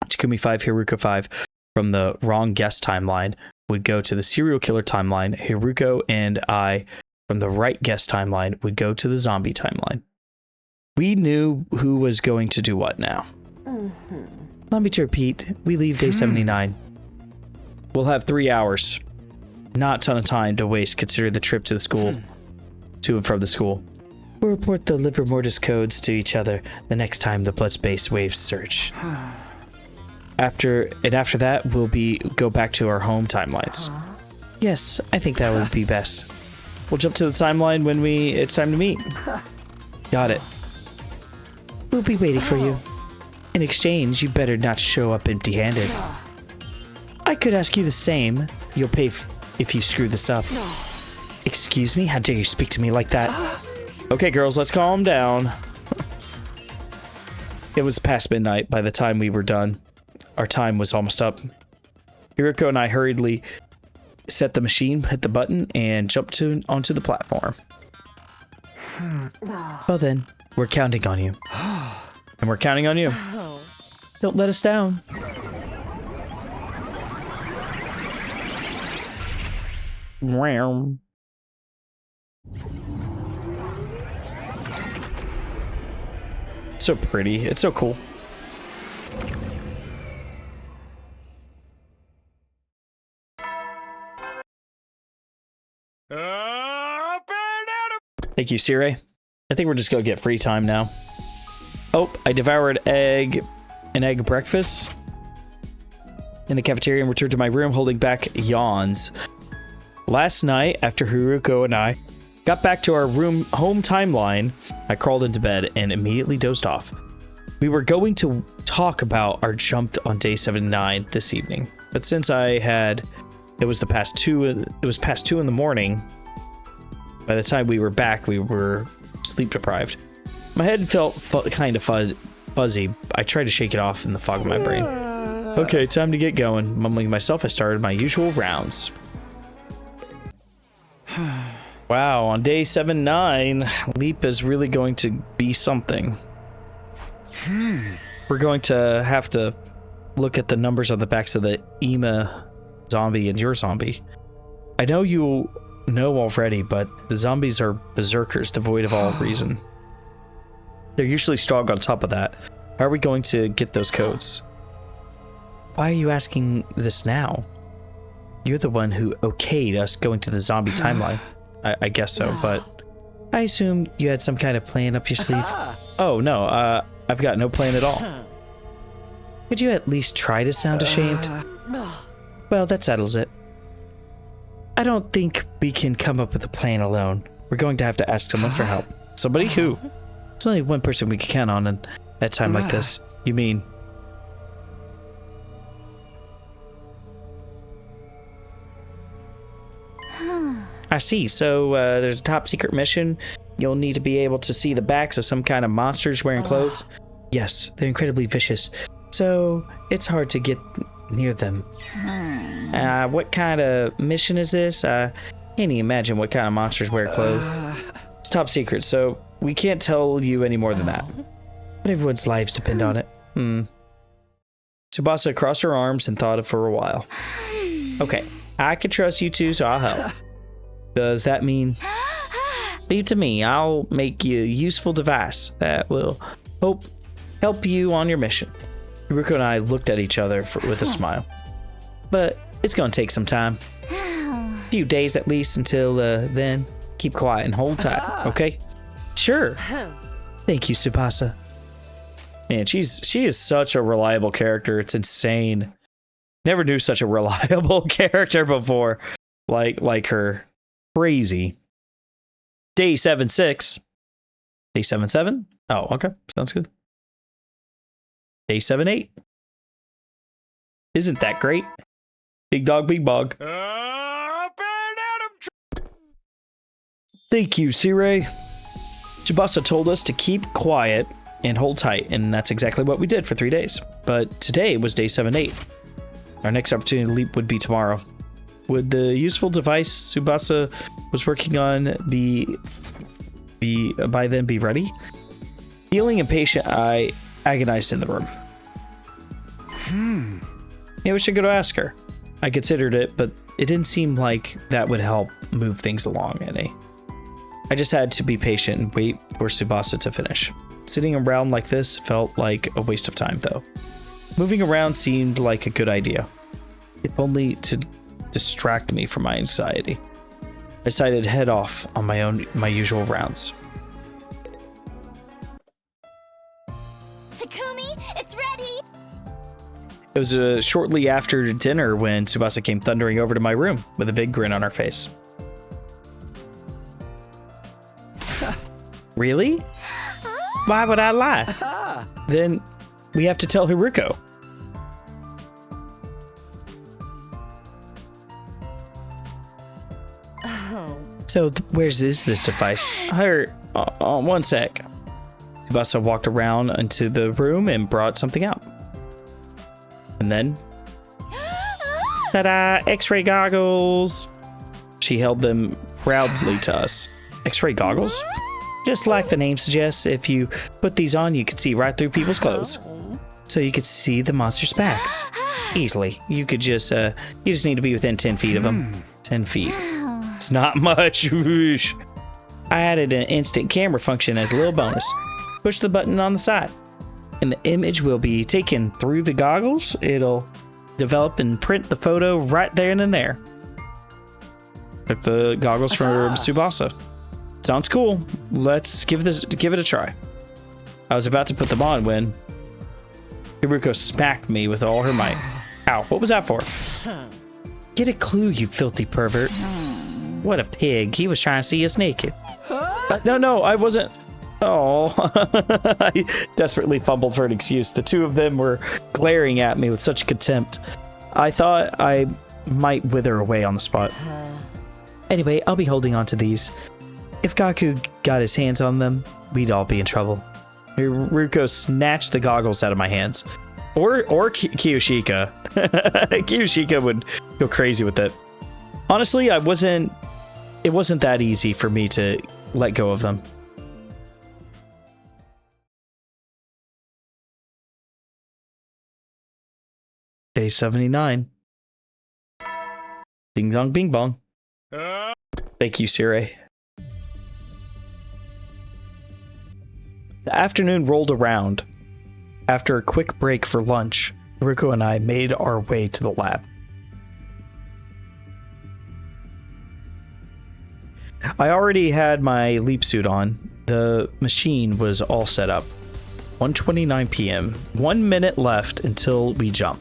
Takumi 5, Hiruko 5 from the wrong guess timeline would go to the serial killer timeline. Hiruko and I from the right guess timeline would go to the zombie timeline. We knew who was going to do what now. Allow me to repeat, we leave day 79. We'll have 3 hours. Not a ton of time to waste considering the trip to the school, to and from the school. We'll report the liver mortis codes to each other the next time the blood space waves surge. After that, we'll go back to our home timelines. Yes, I think that would be best. We'll jump to the timeline when it's time to meet. Got it. We'll be waiting for you. In exchange, you better not show up empty-handed. I could ask you the same. You'll pay if you screw this up. Excuse me? How dare you speak to me like that? Okay, girls, let's calm down. It was past midnight by the time we were done. Our time was almost up. Hiruko and I hurriedly set the machine, hit the button, and jumped onto the platform. Well then, we're counting on you. And we're counting on you. Don't let us down. It's so pretty. It's so cool. Thank you, Sire. I think we're just gonna get free time now. Oh, I devoured an egg breakfast in the cafeteria and returned to my room holding back yawns. Last night, after Hiruko and I got back to our home timeline, I crawled into bed and immediately dozed off. We were going to talk about our jump on day 79 this evening, but since it was past 2 in the morning, by the time we were back, we were sleep deprived. My head felt kind of fuzzy. I tried to shake it off in the fog of my brain. Okay, time to get going. Mumbling to myself, I started my usual rounds. Wow, on day 7-9, Leap is really going to be something. We're going to have to look at the numbers on the backs of the Ima zombie and your zombie. I know you know already, but the zombies are berserkers devoid of all reason. They're usually strong on top of that. How are we going to get those codes? Why are you asking this now? You're the one who okayed us going to the zombie timeline. I guess so, but I assume you had some kind of plan up your sleeve. Oh, no, I've got no plan at all. Could you at least try to sound ashamed? Well, that settles it. I don't think we can come up with a plan alone. We're going to have to ask someone for help. Somebody who? There's only one person we can count on in a time like this. You mean? I see. So there's a top secret mission. You'll need to be able to see the backs of some kind of monsters wearing clothes. Yes, they're incredibly vicious. So it's hard to get near them. What kind of mission is this? Can't even imagine what kind of monsters wear clothes. It's top secret, so we can't tell you any more than that. But everyone's lives depend on it. Tsubasa crossed her arms and thought for a while. Okay, I can trust you two, so I'll help. Does that mean? Leave it to me. I'll make you a useful device that will help you on your mission. Hiruko and I looked at each other with a smile. But it's gonna take some time. A few days at least until then. Keep quiet and hold tight, okay? Sure. Thank you, Tsubasa. Man, she is such a reliable character. It's insane. Never knew such a reliable character before. Like her. Crazy. Day 7-6. Day 7-7? Oh, okay. Sounds good. Day 7-8. Isn't that great? Big dog, big bog. Thank you, Sirei. Tsubasa told us to keep quiet and hold tight, and that's exactly what we did for 3 days. But today was day 7-8. Our next opportunity to leap would be tomorrow. Would the useful device Tsubasa was working on by then be ready? Feeling impatient, I agonized in the room. Maybe we should go to ask her. I considered it, but it didn't seem like that would help move things along any. I just had to be patient and wait for Tsubasa to finish. Sitting around like this felt like a waste of time, though. Moving around seemed like a good idea, if only to distract me from my anxiety. I decided to head off on my usual rounds. Takumi, it's ready! It was shortly after dinner when Tsubasa came thundering over to my room with a big grin on her face. Really? Why would I lie? Then we have to tell Hiruko. So where's this device? One sec. Tsubasa walked around into the room and brought something out. And then, ta-da! X-ray goggles. She held them proudly to us. X-ray goggles? Just like the name suggests, if you put these on, you could see right through people's clothes. So you could see the monster's backs easily. You just need to be within 10 feet of them. 10 feet. It's not much. I added an instant camera function as a little bonus. Push the button on the side, and the image will be taken through the goggles. It'll develop and print the photo right there and then there. Took the goggles from Tsubasa. Sounds cool. Let's give it a try. I was about to put them on when Hiruko smacked me with all her might. Ow, what was that for? Get a clue, you filthy pervert. What a pig. He was trying to see us naked. No, I wasn't. Oh, I desperately fumbled for an excuse. The two of them were glaring at me with such contempt. I thought I might wither away on the spot. Anyway, I'll be holding on to these. If Gaku got his hands on them, we'd all be in trouble. Hiruko snatched the goggles out of my hands. Or Kiyoshika. Kiyoshika would go crazy with it. Honestly, it wasn't that easy for me to let go of them. Day 79. Ding dong bing bong. Thank you, Sirei. The afternoon rolled around. After a quick break for lunch, Hiruko and I made our way to the lab. I already had my leap suit on. The machine was all set up. 1:29 p.m. 1 minute left until we jump.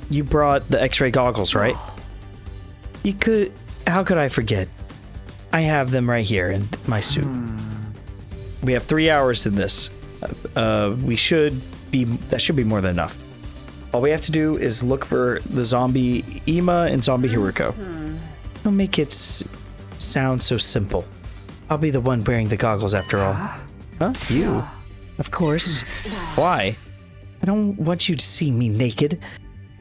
You brought the X-ray goggles, right? You could... How could I forget? I have them right here in my suit. We have 3 hours in this. We should be... That should be more than enough. All we have to do is look for the zombie Ima and zombie Hiruko. Don't make it sound so simple. I'll be the one wearing the goggles after all. Huh? You? Of course. Why? I don't want you to see me naked.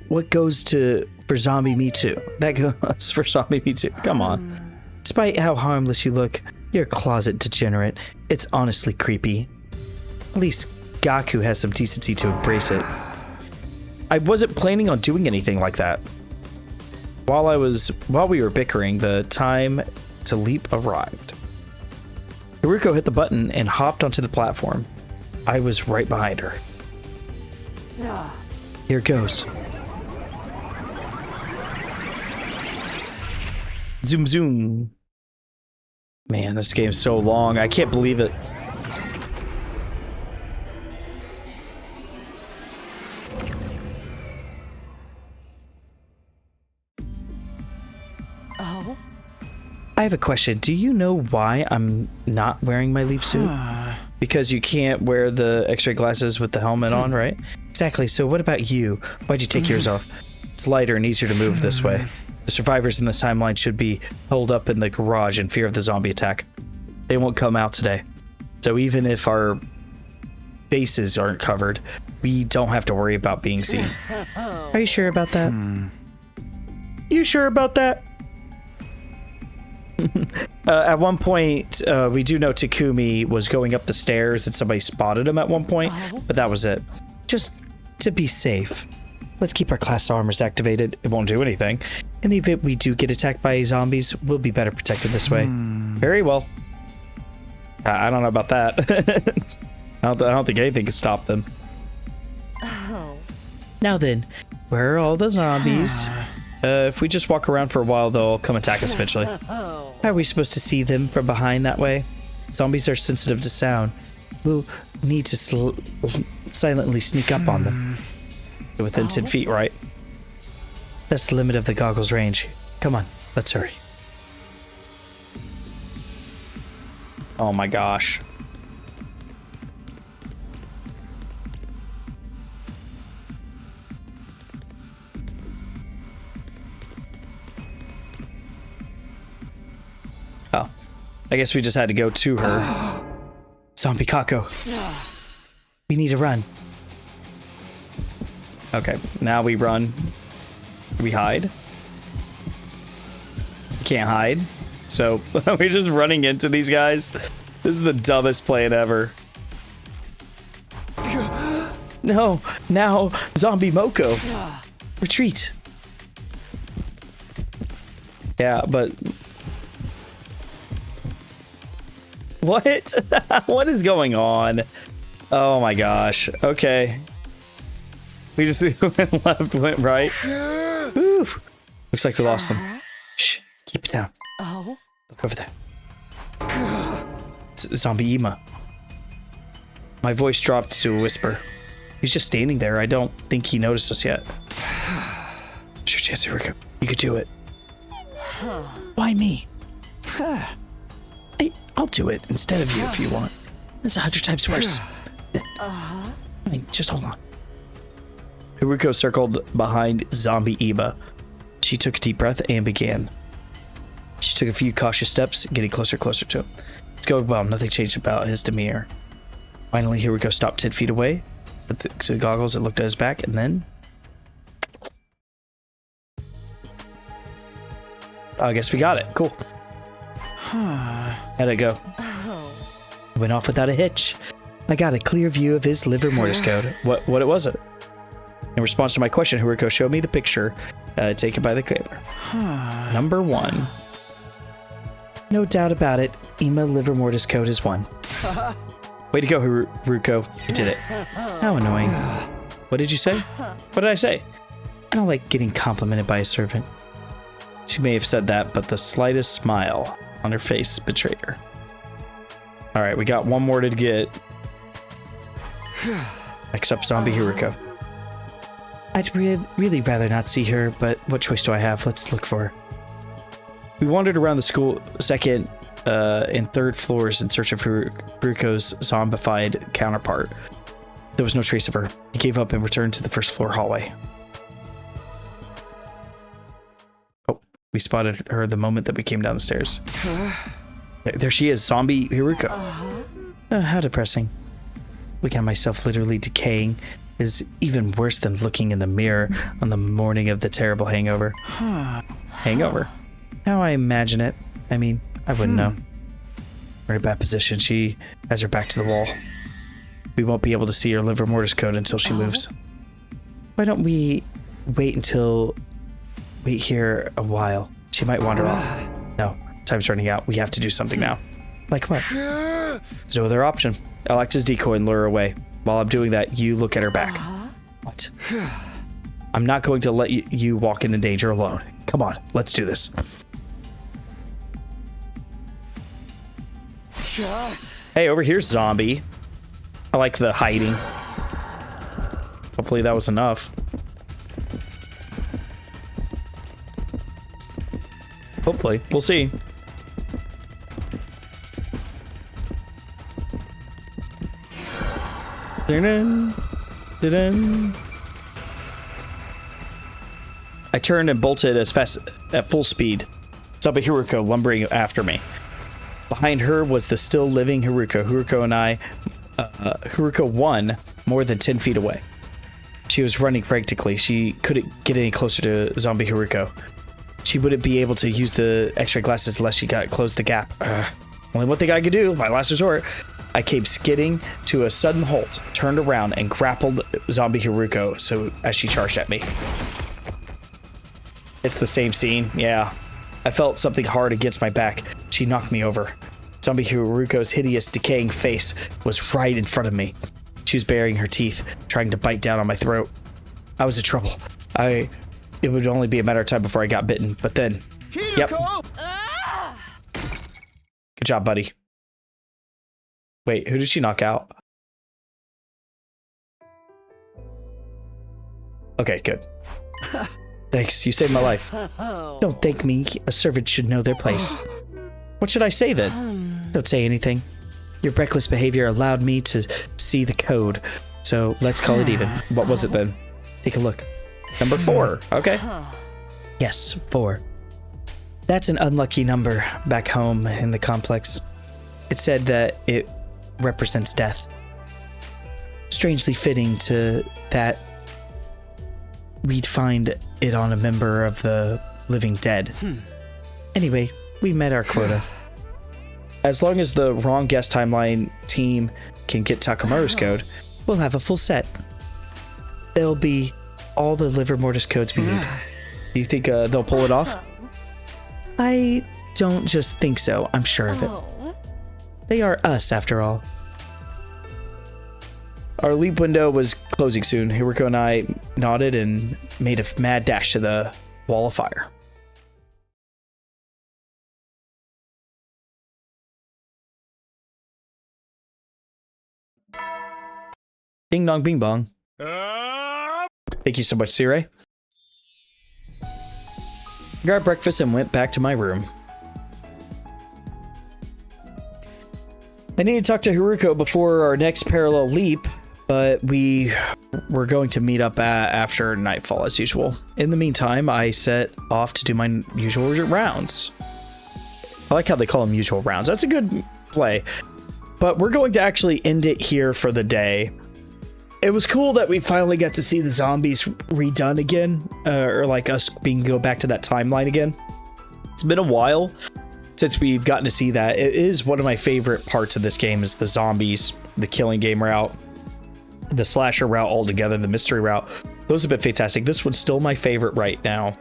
What goes for zombie me too? That goes for zombie me too. Come on. Despite how harmless you look, you're a closet degenerate. It's honestly creepy. At least Gaku has some decency to embrace it. I wasn't planning on doing anything like that. While we were bickering, the time to leap arrived. Hiruko hit the button and hopped onto the platform. I was right behind her. Here goes. Zoom zoom. Man, this game's so long. I can't believe it. Oh? I have a question. Do you know why I'm not wearing my leap suit? Because you can't wear the X-ray glasses with the helmet on, right? Exactly. So what about you? Why'd you take yours off? It's lighter and easier to move this way. The survivors in this timeline should be holed up in the garage in fear of the zombie attack. They won't come out today. So even if our bases aren't covered, we don't have to worry about being seen. Are you sure about that? You sure about that? At one point, we do know Takumi was going up the stairs and somebody spotted him at one point, but that was it. Just to be safe. Let's keep our class armors activated. It won't do anything. In the event we do get attacked by zombies, we'll be better protected this way. Very well. I don't know about that. I don't think anything can stop them. Now then, where are all the zombies? If we just walk around for a while, they'll come attack us eventually. How are we supposed to see them from behind that way? Zombies are sensitive to sound. We'll need to silently sneak up on them. Within 10 feet, right? That's the limit of the goggles range. Come on, let's hurry. Oh my gosh. Oh, I guess we just had to go to her. Zombie Kako. We need to run. Okay, now we run. We hide. We can't hide. So we're just running into these guys. This is the dumbest plan ever. No, now Zombie Moko. Retreat. Yeah, but... What? What is going on? Oh my gosh. Okay. We just went left, went right. Whew. Looks like we lost them. Shh, keep it down. Oh? Look over there. It's Zombie Ima. My voice dropped to a whisper. He's just standing there. I don't think he noticed us yet. It's your chance, Hiruko. You could do it. Why me? I'll do it instead of you if you want. That's 100 times worse. I mean, just hold on. Hiruko circled behind Zombie Ima. She took a deep breath and began. She took a few cautious steps, getting closer to him. It's going well. Nothing changed about his demeanor. Finally, Hiruko stopped 10 feet away. With the goggles, it looked at his back, and then... I guess we got it. Cool. How'd it go? Went off without a hitch. I got a clear view of his liver mortis code. What was it? In response to my question, Hiruko showed me the picture taken by the camera. Number 1. No doubt about it. Ima liver mortis code is 1. Way to go, Hiruko. You did it. How annoying. What did you say? What did I say? I don't like getting complimented by a servant. She may have said that, but the slightest smile on her face betrayed her. All right, we got one more to get. Next up, Zombie Hiruko. I'd really rather not see her, but what choice do I have? Let's look for her. We wandered around the school second and third floors in search of Hiruko's zombified counterpart. There was no trace of her. He gave up and returned to the first floor hallway. Oh, we spotted her the moment that we came down the stairs. There she is, Zombie Hiruko. How depressing. Looking at myself literally decaying is even worse than looking in the mirror on the morning of the terrible hangover. Hangover? How I imagine it. I mean, I wouldn't know. We're in a bad position. She has her back to the wall. We won't be able to see her liver mortis code until she moves. Why don't we wait here a while? She might wander off. No, time's running out. We have to do something now. Like what? There's no other option. I'll act as decoy and lure her away. While I'm doing that, you look at her back. What? I'm not going to let you walk into danger alone. Come on, let's do this. Hey, over here's Zombie. I like the hiding. Hopefully that was enough. Hopefully. We'll see. Dun-dun, dun-dun. I turned and bolted as fast at full speed. Zombie Hiruko lumbering after me. Behind her was the still living Hiruko. Hiruko won more than 10 feet away. She was running frantically. She couldn't get any closer to Zombie Hiruko. She wouldn't be able to use the x-ray glasses unless she closed the gap. Only one thing I could do, my last resort. I came skidding to a sudden halt, turned around, and grappled Zombie Hiruko as she charged at me. It's the same scene, yeah. I felt something hard against my back. She knocked me over. Zombie Hiruko's hideous, decaying face was right in front of me. She was baring her teeth, trying to bite down on my throat. I was in trouble. It would only be a matter of time before I got bitten, but then... Hiruko! Yep. Good job, buddy. Wait, who did she knock out? Okay, good. Thanks, you saved my life. Don't thank me. A servant should know their place. What should I say then? Don't say anything. Your reckless behavior allowed me to see the code, so let's call it even. What was it then? Take a look. Number 4. Okay. Yes, 4. That's an unlucky number back home in the complex. It said that it represents death. Strangely fitting to that we'd find it on a member of the living dead. Anyway, we met our quota. As long as the wrong guest timeline team can get Takamaru's code, we'll have a full set. There'll be all the liver mortis codes we need. Do you think they'll pull it off? I don't just think so, I'm sure of it. They are us, after all. Our leap window was closing soon. Hiruko and I nodded and made a mad dash to the wall of fire. Ding dong bing bong. Thank you so much, Sire. Got breakfast and went back to my room. I need to talk to Hiruko before our next parallel leap, but we were going to meet up after nightfall as usual. In the meantime, I set off to do my usual rounds. I like how they call them usual rounds. That's a good play. But we're going to actually end it here for the day. It was cool that we finally got to see the zombies redone again, or like us go back to that timeline again. It's been a while since we've gotten to see that. It is one of my favorite parts of this game is the zombies, the killing game route, the slasher route altogether, the mystery route. Those have been fantastic. This one's still my favorite right now,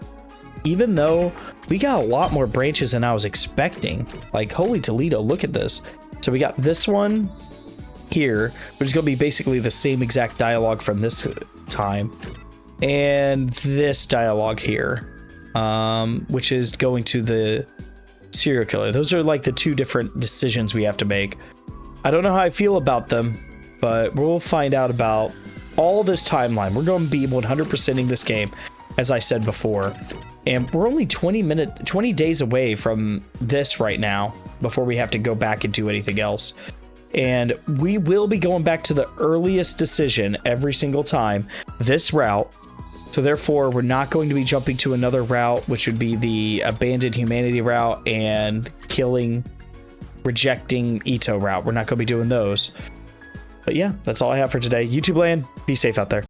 even though we got a lot more branches than I was expecting. Like, holy Toledo, look at this. So we got this one here, which is going to be basically the same exact dialogue from this time, and this dialogue here. which is going to the serial killer. Those are like the two different decisions we have to make. I don't know how I feel about them, but we'll find out about all this timeline. We're going to be 100%ing this game, as I said before. And we're only 20 days away from this right now before we have to go back and do anything else. And we will be going back to the earliest decision every single time, this route. So therefore, we're not going to be jumping to another route, which would be the abandoned humanity route and rejecting Ito route. We're not going to be doing those. But yeah, that's all I have for today. YouTube land, be safe out there.